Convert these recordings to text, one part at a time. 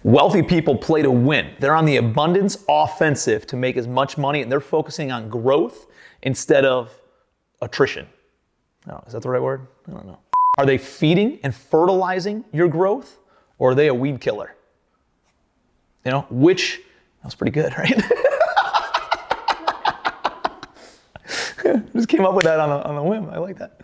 Wealthy people play to win. They're on the abundance offensive to make as much money, and they're focusing on growth instead of attrition. Oh, is that the right word? I don't know. Are they feeding and fertilizing your growth, or are they a weed killer? You know, which, that was pretty good, right? Just came up with that on a whim. I like that.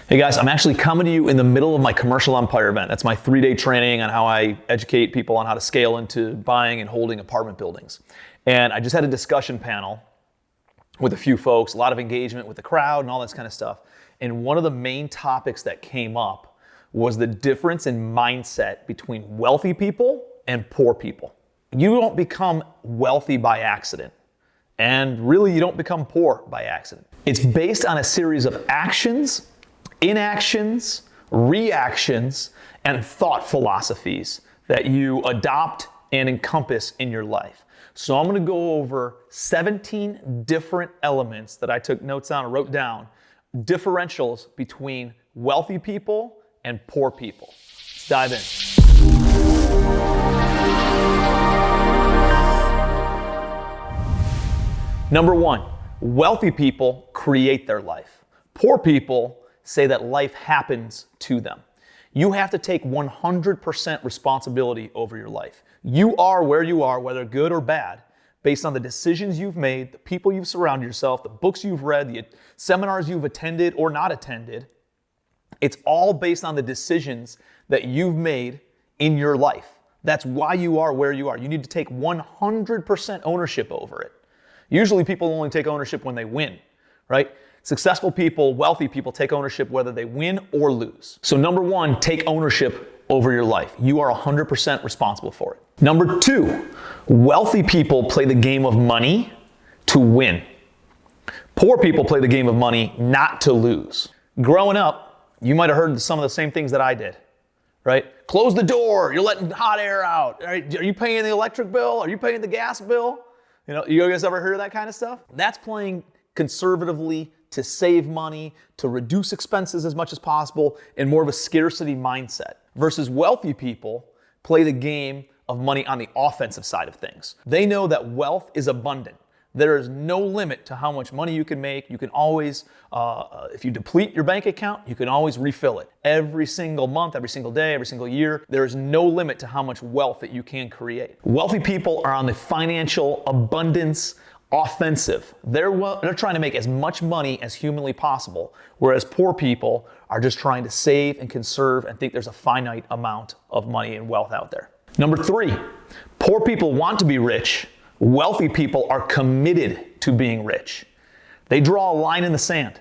Hey guys, I'm actually coming to you in the middle of my commercial empire event. That's my 3-day training on how I educate people on how to scale into buying and holding apartment buildings. And I just had a discussion panel with a few folks, a lot of engagement with the crowd and all this kind of stuff. And one of the main topics that came up was the difference in mindset between wealthy people and poor people. You don't become wealthy by accident. And really, you don't become poor by accident. It's based on a series of actions, inactions, reactions, and thought philosophies that you adopt and encompass in your life. So I'm going to go over 17 different elements that I took notes on or wrote down, differentials between wealthy people and poor people. Let's dive in. Number one, wealthy people create their life. Poor people say that life happens to them. You have to take 100% responsibility over your life. You are where you are, whether good or bad, based on the decisions you've made, the people you've surrounded yourself, the books you've read, the seminars you've attended or not attended. It's all based on the decisions that you've made in your life. That's why you are where you are. You need to take 100% ownership over it. Usually people only take ownership when they win, right? Successful people, wealthy people take ownership whether they win or lose. So number one, take ownership over your life. You are 100% responsible for it. Number two, wealthy people play the game of money to win. Poor people play the game of money not to lose. Growing up, you might have heard some of the same things that I did, right? Close the door, you're letting hot air out. Are you paying the electric bill? Are you paying the gas bill? You know, you guys ever heard of that kind of stuff? That's playing conservatively to save money, to reduce expenses as much as possible, and more of a scarcity mindset. Versus wealthy people play the game of money on the offensive side of things. They know that wealth is abundant. There is no limit to how much money you can make. You can always, if you deplete your bank account, you can always refill it. Every single month, every single day, every single year, there is no limit to how much wealth that you can create. Wealthy people are on the financial abundance offensive. They're trying to make as much money as humanly possible, whereas poor people are just trying to save and conserve and think there's a finite amount of money and wealth out there. Number three, poor people want to be rich. Wealthy people are committed to being rich. They draw a line in the sand.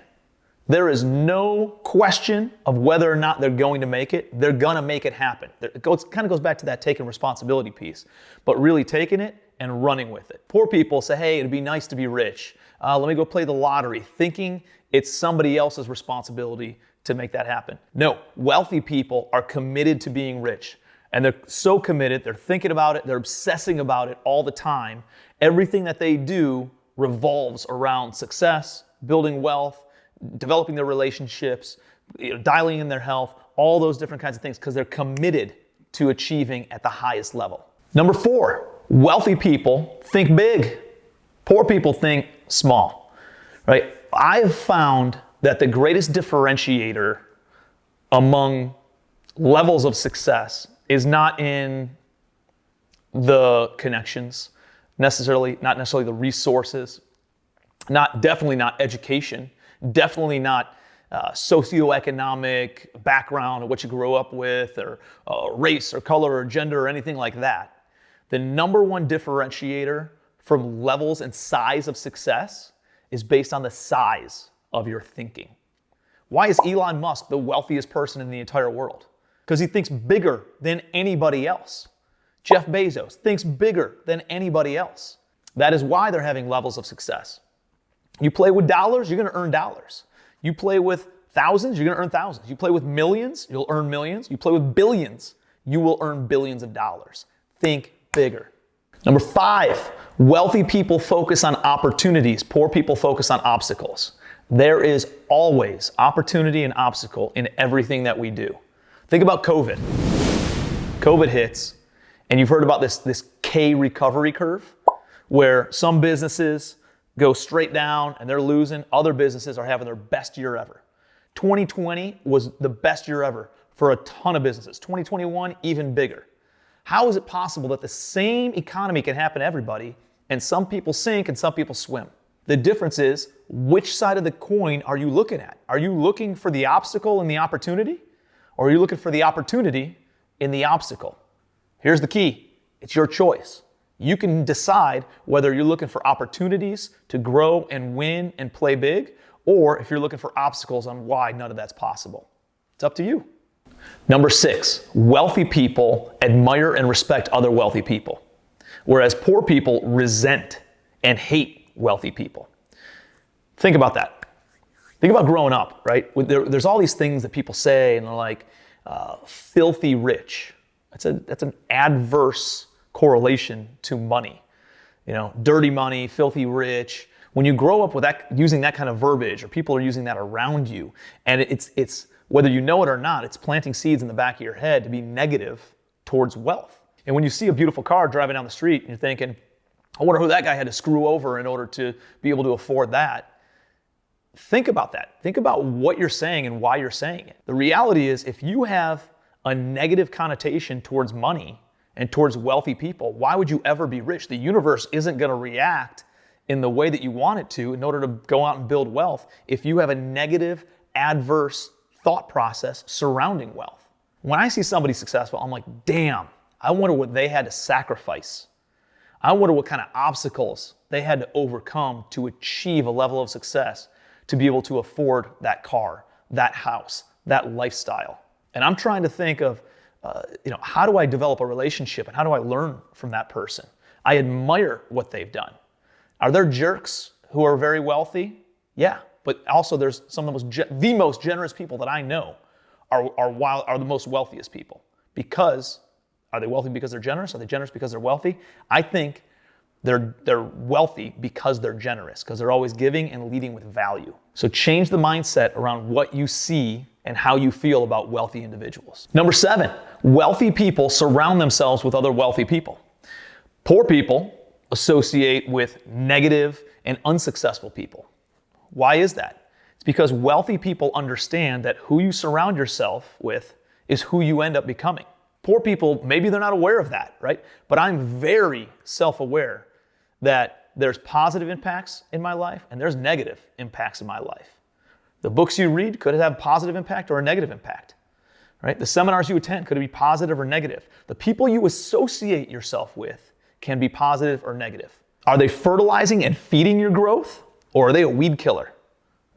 There is no question of whether or not they're going to make it. They're going to make it happen. It kind of goes back to that taking responsibility piece, but really taking it and running with it. Poor people say, hey, it'd be nice to be rich. Let me go play the lottery, thinking it's somebody else's responsibility to make that happen. No, wealthy people are committed to being rich. And they're so committed, they're thinking about it, they're obsessing about it all the time. Everything that they do revolves around success, building wealth, developing their relationships, dialing in their health, all those different kinds of things, because they're committed to achieving at the highest level. Number four, wealthy people think big. Poor people think small, right? I've found that the greatest differentiator among levels of success is not in the connections, not necessarily the resources, definitely not education, definitely not socioeconomic background or what you grew up with, or race or color or gender or anything like that. The number one differentiator from levels and size of success is based on the size of your thinking. Why is Elon Musk the wealthiest person in the entire world? Because he thinks bigger than anybody else. Jeff Bezos thinks bigger than anybody else. That is why they're having levels of success. You play with dollars, you're going to earn dollars. You play with thousands, you're going to earn thousands. You play with millions, you'll earn millions. You play with billions, you will earn billions of dollars. Think bigger. Number five, wealthy people focus on opportunities. Poor people focus on obstacles. There is always opportunity and obstacle in everything that we do. Think about COVID. COVID hits, And you've heard about this K recovery curve, where some businesses go straight down and they're losing. Other businesses are having their best year ever. 2020 was the best year ever for a ton of businesses. 2021, even bigger. How is it possible that the same economy can happen to everybody and some people sink and some people swim? The difference is, which side of the coin are you looking at? Are you looking for the obstacle in the opportunity? Or are you looking for the opportunity in the obstacle? Here's the key. It's your choice. You can decide whether you're looking for opportunities to grow and win and play big, or if you're looking for obstacles on why none of that's possible. It's up to you. Number 6, wealthy people admire and respect other wealthy people, whereas poor people resent and hate wealthy people. Think about that. Think about growing up, right? There's all these things that people say, and they're like, filthy rich. That's an adverse correlation to money. You know, dirty money, filthy rich. When you grow up with that, using that kind of verbiage, or people are using that around you, and it's whether you know it or not, it's planting seeds in the back of your head to be negative towards wealth. And when you see a beautiful car driving down the street and you're thinking, I wonder who that guy had to screw over in order to be able to afford that. Think about that. Think about what you're saying and why you're saying it. The reality is, if you have a negative connotation towards money and towards wealthy people, why would you ever be rich? The universe isn't going to react in the way that you want it to in order to go out and build wealth if you have a negative, adverse thought process surrounding wealth. When I see somebody successful, I'm like, damn, I wonder what they had to sacrifice. I wonder what kind of obstacles they had to overcome to achieve a level of success to be able to afford that car, that house, that lifestyle. And I'm trying to think of, how do I develop a relationship and how do I learn from that person? I admire what they've done. Are there jerks who are very wealthy? Yeah, but also there's some of the most generous people that I know are the most wealthiest people. Because, are they wealthy because they're generous? Are they generous because they're wealthy? I think they're wealthy because they're generous, because they're always giving and leading with value. So change the mindset around what you see and how you feel about wealthy individuals. Number 7, wealthy people surround themselves with other wealthy people. Poor people associate with negative and unsuccessful people. Why is that? It's because wealthy people understand that who you surround yourself with is who you end up becoming. Poor people, maybe they're not aware of that, right? But I'm very self-aware that there's positive impacts in my life and there's negative impacts in my life. The books you read could have a positive impact or a negative impact, right? The seminars you attend could be positive or negative. The people you associate yourself with can be positive or negative. Are they fertilizing and feeding your growth, or are they a weed killer,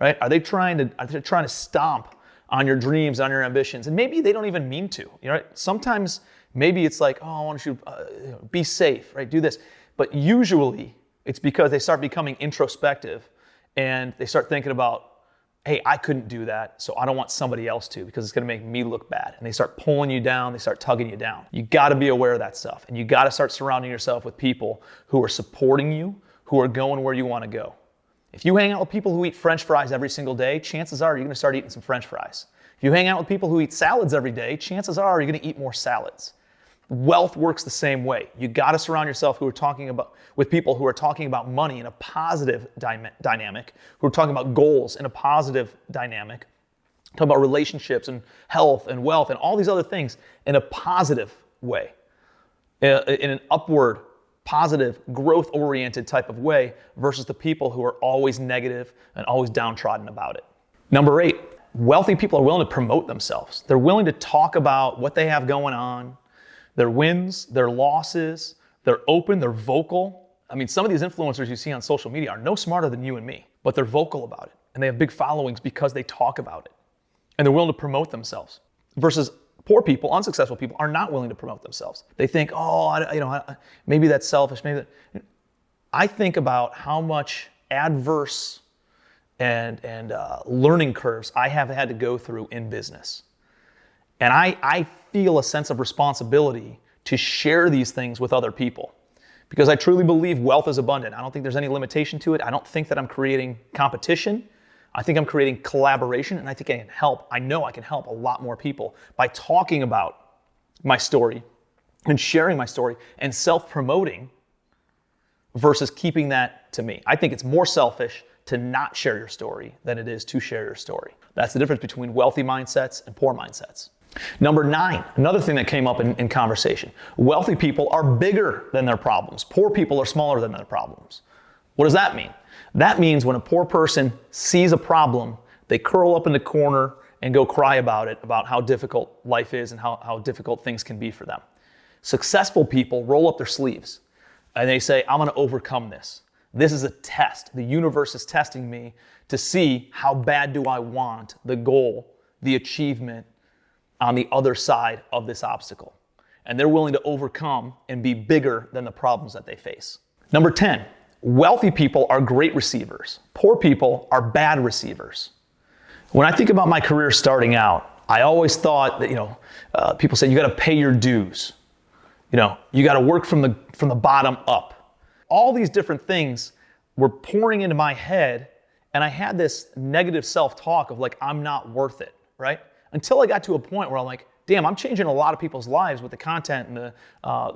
right? Are they trying to stomp on your dreams, on your ambitions? And maybe they don't even mean to. You know, sometimes maybe it's like, oh, I want you to be safe, right? Do this. But usually it's because they start becoming introspective and they start thinking about, hey, I couldn't do that, so I don't want somebody else to because it's gonna make me look bad. And they start pulling you down, they start tugging you down. You gotta be aware of that stuff. And you gotta start surrounding yourself with people who are supporting you, who are going where you wanna go. If you hang out with people who eat French fries every single day, chances are you're gonna start eating some French fries. If you hang out with people who eat salads every day, chances are you're gonna eat more salads. Wealth works the same way. You gotta surround yourself with people who are talking about money in a positive dynamic, who are talking about goals in a positive dynamic, talking about relationships and health and wealth and all these other things in a positive way, in an upward, positive, growth-oriented type of way versus the people who are always negative and always downtrodden about it. Number 8, wealthy people are willing to promote themselves. They're willing to talk about what they have going on, their wins, their losses. They're open, they're vocal. I mean, some of these influencers you see on social media are no smarter than you and me, but they're vocal about it. And they have big followings because they talk about it. And they're willing to promote themselves. Versus poor people, unsuccessful people, are not willing to promote themselves. They think, maybe that's selfish. I think about how much adverse and learning curves I have had to go through in business. And I feel a sense of responsibility to share these things with other people because I truly believe wealth is abundant. I don't think there's any limitation to it. I don't think that I'm creating competition. I think I'm creating collaboration, and I think I know I can help a lot more people by talking about my story and sharing my story and self-promoting versus keeping that to me. I think it's more selfish to not share your story than it is to share your story. That's the difference between wealthy mindsets and poor mindsets. Number 9, another thing that came up in conversation. Wealthy people are bigger than their problems. Poor people are smaller than their problems. What does that mean? That means when a poor person sees a problem, they curl up in the corner and go cry about it, about how difficult life is and how difficult things can be for them. Successful people roll up their sleeves and they say, I'm going to overcome this. This is a test. The universe is testing me to see how bad do I want the goal, the achievement on the other side of this obstacle. And they're willing to overcome and be bigger than the problems that they face. Number 10, wealthy people are great receivers. Poor people are bad receivers. When I think about my career starting out, I always thought that, people say you got to pay your dues. You got to work from the bottom up. All these different things were pouring into my head, and I had this negative self-talk of like, I'm not worth it, right? Until I got to a point where I'm like, damn, I'm changing a lot of people's lives with the content and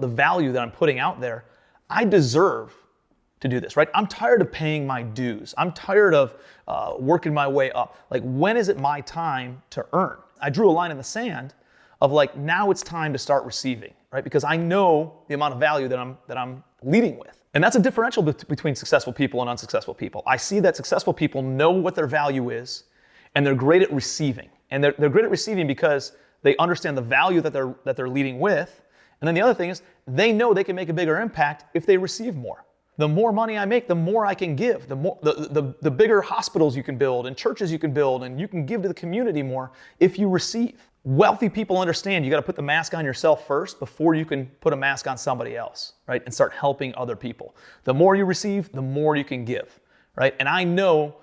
the value that I'm putting out there. I deserve to do this, right? I'm tired of paying my dues. I'm tired of working my way up. Like, when is it my time to earn? I drew a line in the sand of like, now it's time to start receiving, right? Because I know the amount of value that I'm leading with. And that's a differential between successful people and unsuccessful people. I see that successful people know what their value is, and they're great at receiving. And they're great at receiving because they understand the value that they're leading with. And then the other thing is, they know they can make a bigger impact if they receive more. The more money I make, the more I can give. The bigger hospitals you can build and churches you can build, and you can give to the community more if you receive. Wealthy people understand you got to put the mask on yourself first before you can put a mask on somebody else, right? And start helping other people. The more you receive, the more you can give, right? And I know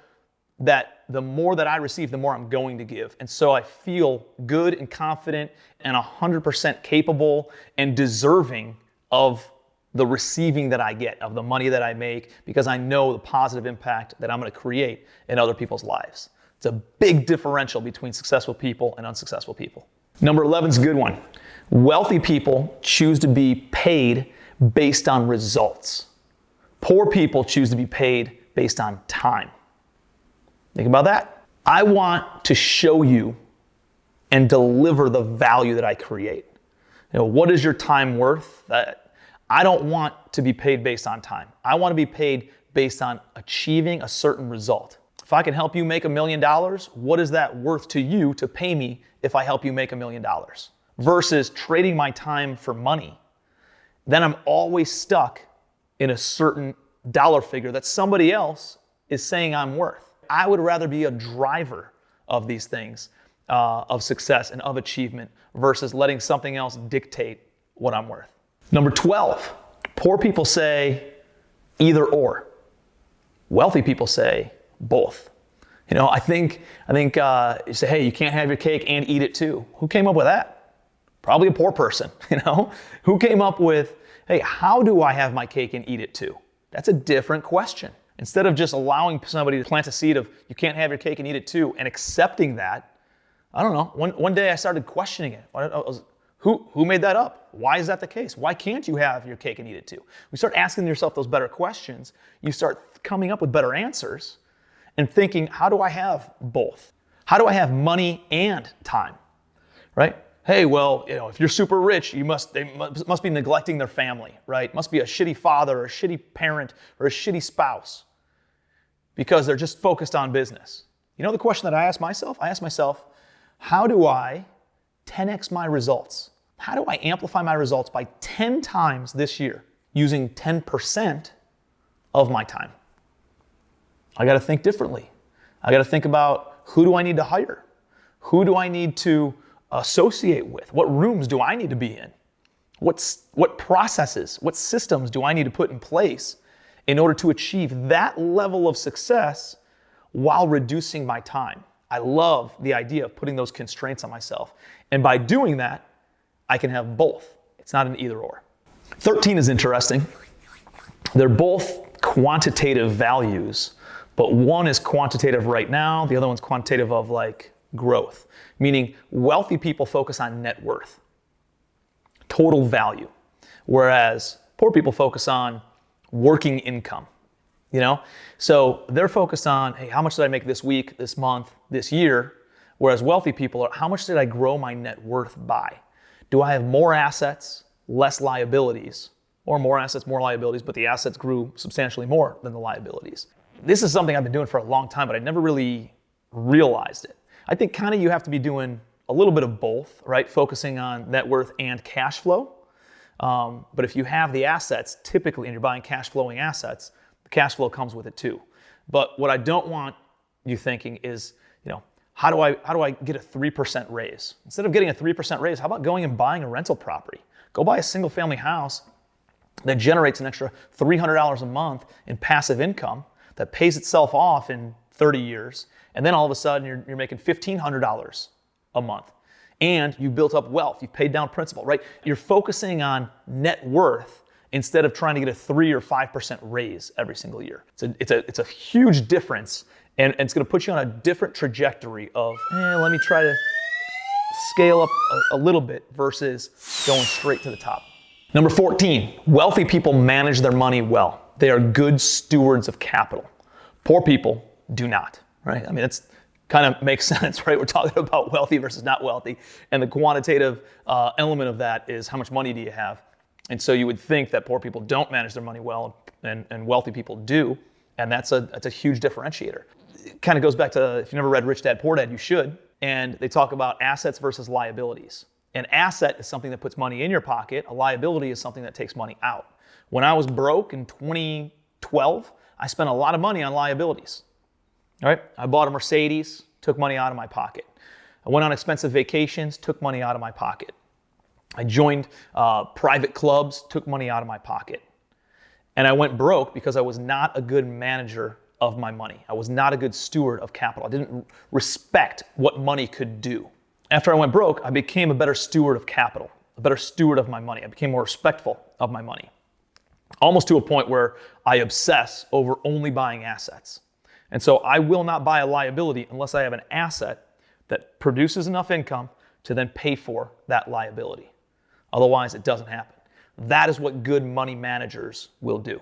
that the more that I receive, the more I'm going to give. And so I feel good and confident and 100% capable and deserving of the receiving that I get, of the money that I make, because I know the positive impact that I'm going to create in other people's lives. It's a big differential between successful people and unsuccessful people. Number 11 is a good one. Wealthy people choose to be paid based on results. Poor people choose to be paid based on time. Think about that. I want to show you and deliver the value that I create. What is your time worth? I don't want to be paid based on time. I want to be paid based on achieving a certain result. If I can help you make $1 million, what is that worth to you to pay me if I help you make $1 million? Versus trading my time for money. Then I'm always stuck in a certain dollar figure that somebody else is saying I'm worth. I would rather be a driver of these things, of success and of achievement, versus letting something else dictate what I'm worth. Number 12, poor people say either or. Wealthy people say both. I think you say, hey, you can't have your cake and eat it too. Who came up with that? Probably a poor person. Who came up with, hey, how do I have my cake and eat it too? That's a different question. Instead of just allowing somebody to plant a seed of you can't have your cake and eat it too, and accepting that, I don't know. One day I started questioning it. Who made that up? Why is that the case? Why can't you have your cake and eat it too? You start asking yourself those better questions. You start coming up with better answers and thinking, how do I have both? How do I have money and time, right? Hey, well, if you're super rich, they must be neglecting their family, right? Must be a shitty father or a shitty parent or a shitty spouse because they're just focused on business. The question that I ask myself? I ask myself, how do I 10x my results? How do I amplify my results by 10 times this year using 10% of my time? I got to think differently. I got to think about, who do I need to hire? Who do I need to associate with? What rooms do I need to be in? What processes, what systems do I need to put in place in order to achieve that level of success while reducing my time? I love the idea of putting those constraints on myself. And by doing that, I can have both. It's not an either or. 13 is interesting. They're both quantitative values, but one is quantitative right now, the other one's quantitative of like growth. Meaning wealthy people focus on net worth, total value. whereas poor people focus on working income. So they're focused on, hey, how much did I make this week, this month, this year? Whereas wealthy people are, how much did I grow my net worth by? Do I have more assets, less liabilities, or more assets, more liabilities, but the assets grew substantially more than the liabilities? This is something I've been doing for a long time, but I never really realized it. I think kind of you have to be doing a little bit of both, right? Focusing on net worth and cash flow. But if you have the assets, typically, and you're buying cash flowing assets, the cash flow comes with it too. But what I don't want you thinking is, how do I get a 3% raise? Instead of getting a 3% raise, how about going and buying a rental property? Go buy a single family house that generates an extra $300 a month in passive income that pays itself off in 30 years. And then all of a sudden you're making $1,500 a month. And you've built up wealth, you've paid down principal, right? You're focusing on net worth instead of trying to get a 3 or 5% raise every single year. It's a huge difference, and it's gonna put you on a different trajectory of, let me try to scale up a little bit versus going straight to the top. Number 14, wealthy people manage their money well. They are good stewards of capital. Poor people do not, right? I mean, it's kind of makes sense, right? We're talking about wealthy versus not wealthy. And the quantitative element of that is how much money do you have? And so you would think that poor people don't manage their money well and wealthy people do. And that's a huge differentiator. It kind of goes back to, if you never read Rich Dad, Poor Dad, you should. And they talk about assets versus liabilities. An asset is something that puts money in your pocket. A liability is something that takes money out. When I was broke in 2012, I spent a lot of money on liabilities. All right, I bought a Mercedes, took money out of my pocket. I went on expensive vacations, took money out of my pocket. I joined private clubs, took money out of my pocket. And I went broke because I was not a good manager of my money. I was not a good steward of capital. I didn't respect what money could do. After I went broke, I became a better steward of capital, a better steward of my money. I became more respectful of my money, almost to a point where I obsess over only buying assets. And so I will not buy a liability unless I have an asset that produces enough income to then pay for that liability. Otherwise, it doesn't happen. That is what good money managers will do.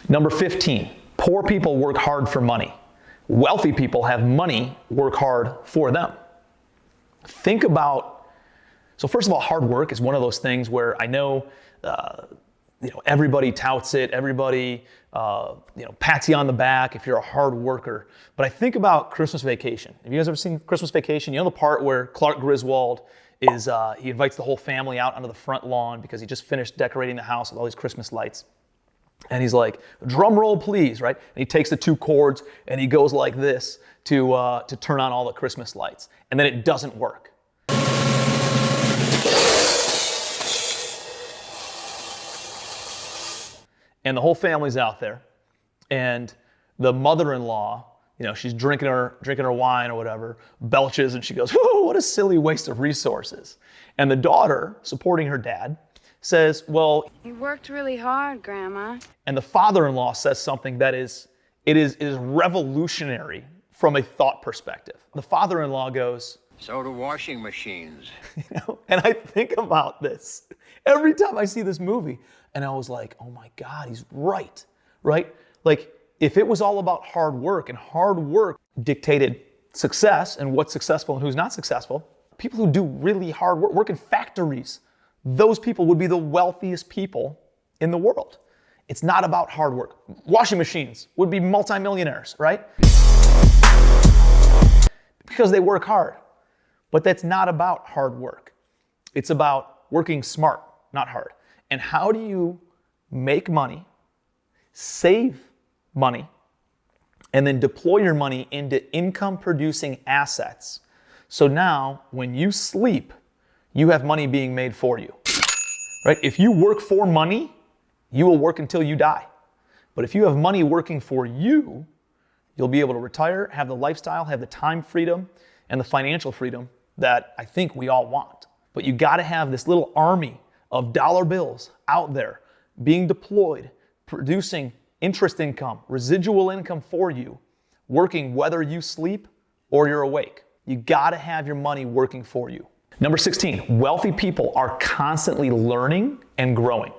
Number 15, poor people work hard for money. Wealthy people have money work hard for them. Think about, so first of all, hard work is one of those things where I know, everybody touts it, everybody, pats you on the back if you're a hard worker. But I think about Christmas Vacation. Have you guys ever seen Christmas Vacation? You know the part where Clark Griswold is, he invites the whole family out onto the front lawn because he just finished decorating the house with all these Christmas lights. And he's like, drum roll, please, right? And he takes the 2 chords and he goes like this to turn on all the Christmas lights. And then it doesn't work. And the whole family's out there. And the mother-in-law, she's drinking her wine or whatever, belches and she goes, "Whoa, what a silly waste of resources." And the daughter, supporting her dad, says, "Well, you worked really hard, Grandma." And the father-in-law says something that is revolutionary from a thought perspective. The father-in-law goes, "So do washing machines." And I think about this every time I see this movie. And I was like, oh my God, he's right? Like, if it was all about hard work and hard work dictated success and what's successful and who's not successful, people who do really hard work in factories, those people would be the wealthiest people in the world. It's not about hard work. Washing machines would be multimillionaires, right? Because they work hard. But that's not about hard work. It's about working smart, not hard. And how do you make money, save money, and then deploy your money into income-producing assets? So now, when you sleep, you have money being made for you, right? If you work for money, you will work until you die. But if you have money working for you, you'll be able to retire, have the lifestyle, have the time freedom, and the financial freedom that I think we all want. But you gotta have this little army of dollar bills out there being deployed, producing interest income, residual income for you, working whether you sleep or you're awake. You gotta have your money working for you. Number 16, wealthy people are constantly learning and growing.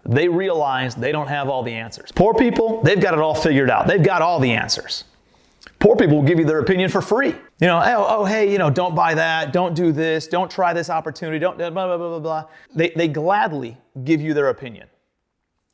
They realize they don't have all the answers. Poor people, they've got it all figured out. They've got all the answers. Poor people will give you their opinion for free. Hey, don't buy that, don't do this, don't try this opportunity, don't blah, blah, blah, blah, blah. They gladly give you their opinion.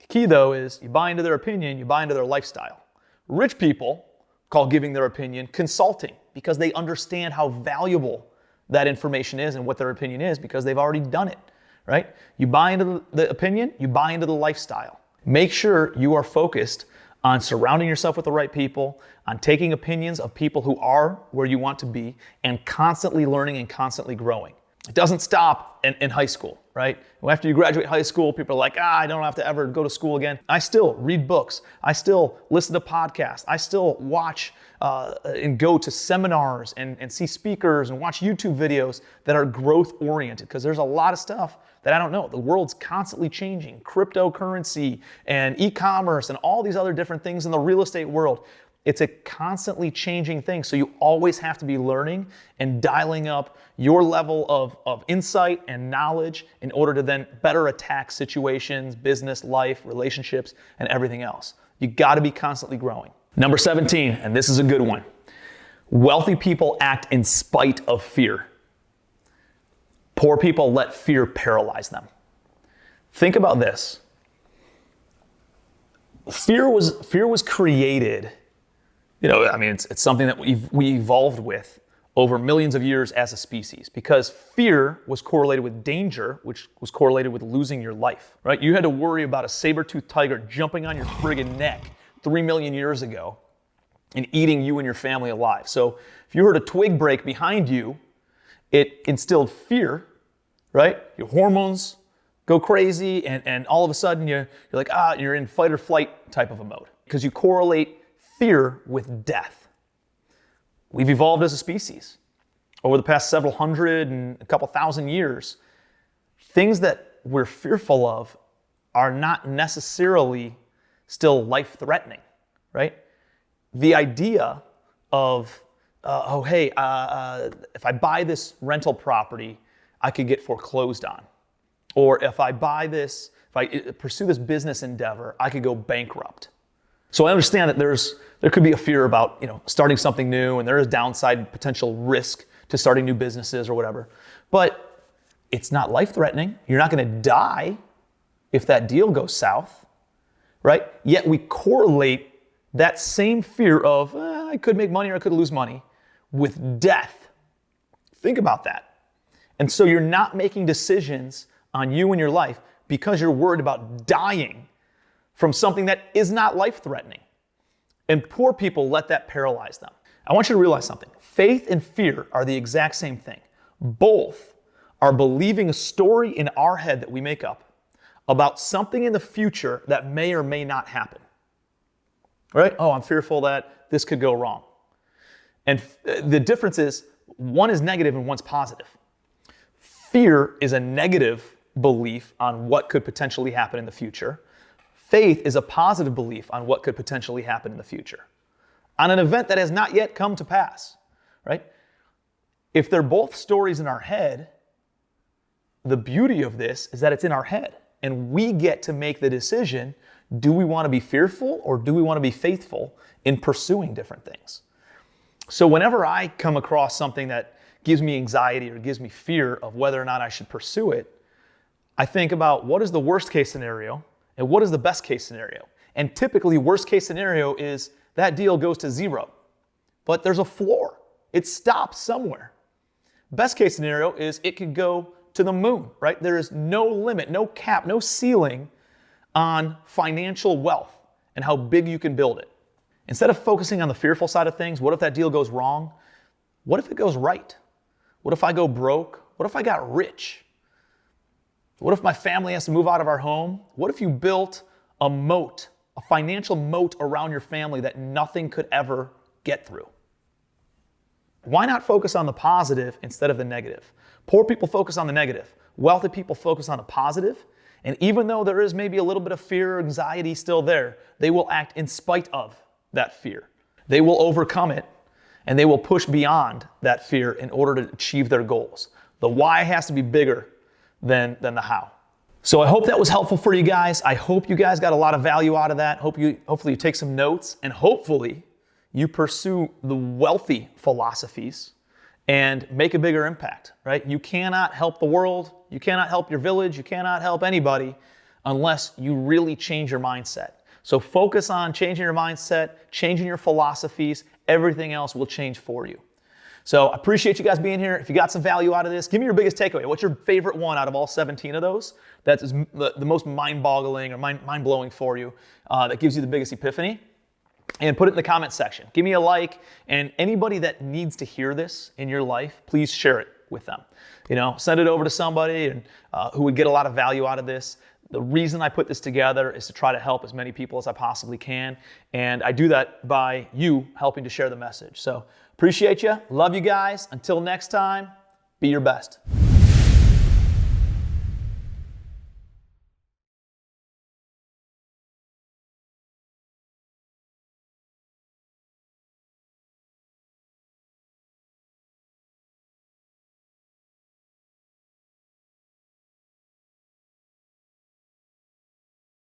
The key, though, is you buy into their opinion, you buy into their lifestyle. Rich people call giving their opinion consulting because they understand how valuable that information is and what their opinion is because they've already done it, right? You buy into the opinion, you buy into the lifestyle. Make sure you are focused on surrounding yourself with the right people, on taking opinions of people who are where you want to be, and constantly learning and constantly growing. It doesn't stop in high school, right? After you graduate high school, people are like, I don't have to ever go to school again. I still read books. I still listen to podcasts. I still watch and go to seminars and see speakers and watch YouTube videos that are growth oriented because there's a lot of stuff that I don't know. The world's constantly changing. Cryptocurrency and e-commerce and all these other different things in the real estate world. It's a constantly changing thing. So you always have to be learning and dialing up your level of insight and knowledge in order to then better attack situations, business, life, relationships, and everything else. You got to be constantly growing. Number 17, and this is a good one. Wealthy people act in spite of fear. Poor people let fear paralyze them. Think about this. Fear was created. It's something that we evolved with over millions of years as a species because fear was correlated with danger, which was correlated with losing your life, right? You had to worry about a saber-toothed tiger jumping on your friggin' neck 3 million years ago and eating you and your family alive. So if you heard a twig break behind you, it instilled fear, right? Your hormones go crazy and all of a sudden you're like, you're in fight or flight type of a mode because you correlate fear with death. We've evolved as a species. Over the past several hundred and a couple thousand years, things that we're fearful of are not necessarily still life-threatening, right? The idea of, if I buy this rental property, I could get foreclosed on. Or if I pursue this business endeavor, I could go bankrupt. So I understand that there could be a fear about, starting something new and there is downside potential risk to starting new businesses or whatever. But it's not life-threatening. You're not going to die if that deal goes south, right? Yet we correlate that same fear of, I could make money or I could lose money with death. Think about that. And so you're not making decisions on you and your life because you're worried about dying from something that is not life-threatening. And poor people let that paralyze them. I want you to realize something. Faith and fear are the exact same thing. Both are believing a story in our head that we make up about something in the future that may or may not happen. Right? I'm fearful that this could go wrong. And the difference is one is negative and one's positive. Fear is a negative belief on what could potentially happen in the future. Faith is a positive belief on what could potentially happen in the future, on an event that has not yet come to pass, right? If they're both stories in our head, the beauty of this is that it's in our head, and we get to make the decision, do we want to be fearful or do we want to be faithful in pursuing different things? So whenever I come across something that gives me anxiety or gives me fear of whether or not I should pursue it, I think about what is the worst case scenario and what is the best case scenario? And typically, worst case scenario is that deal goes to zero. But there's a floor. It stops somewhere. Best case scenario is it could go to the moon, right? There is no limit, no cap, no ceiling on financial wealth and how big you can build it. Instead of focusing on the fearful side of things, what if that deal goes wrong? What if it goes right? What if I go broke? What if I got rich? What if my family has to move out of our home? What if you built a moat, a financial moat around your family that nothing could ever get through? Why not focus on the positive instead of the negative? Poor people focus on the negative. Wealthy people focus on the positive. And even though there is maybe a little bit of fear or anxiety still there, they will act in spite of that fear. They will overcome it and they will push beyond that fear in order to achieve their goals. The why has to be bigger than the how. So I hope that was helpful for you guys. I hope you guys got a lot of value out of that. Hopefully you take some notes, and hopefully you pursue the wealthy philosophies and make a bigger impact, right? You cannot help the world. You cannot help your village. You cannot help anybody unless you really change your mindset. So focus on changing your mindset, changing your philosophies. Everything else will change for you. So I appreciate you guys being here. If you got some value out of this, give me your biggest takeaway. What's your favorite one out of all 17 of those? That's the most mind-boggling or mind-blowing for you, that gives you the biggest epiphany. And put it in the comment section. Give me a like, and anybody that needs to hear this in your life, please share it with them. Send it over to somebody and who would get a lot of value out of this. The reason I put this together is to try to help as many people as I possibly can. And I do that by you helping to share the message. So appreciate you. Love you guys. Until next time, be your best.